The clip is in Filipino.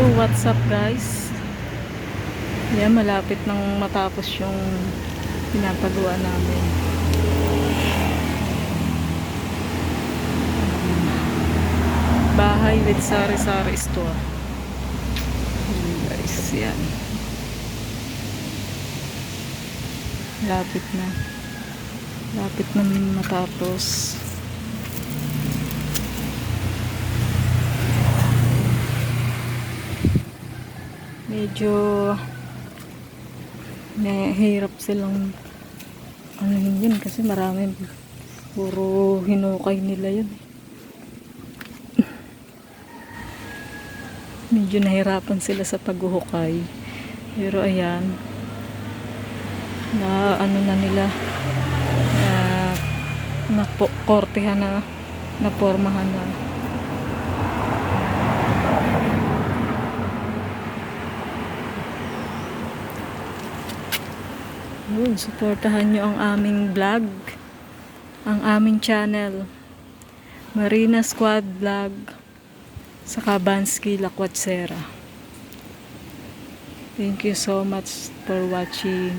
Hello, what's up guys? Yan, malapit nang matapos yung pinapagawa namin. Bahay with sari-sari store. Guys, yan. Lapit na. Lapit na matapos. Medyo nahihirap silang ano yun kasi marami, puro hinukay nila yun. Medyo nahirapan sila sa paghuhukay, pero ayan, na ano na nila, na kortehan na, napormahan na. Yun, supportahan nyo ang aming vlog, ang aming channel, Marina Squad Vlog, saka Bansky Lakwatsera. Thank you so much for watching.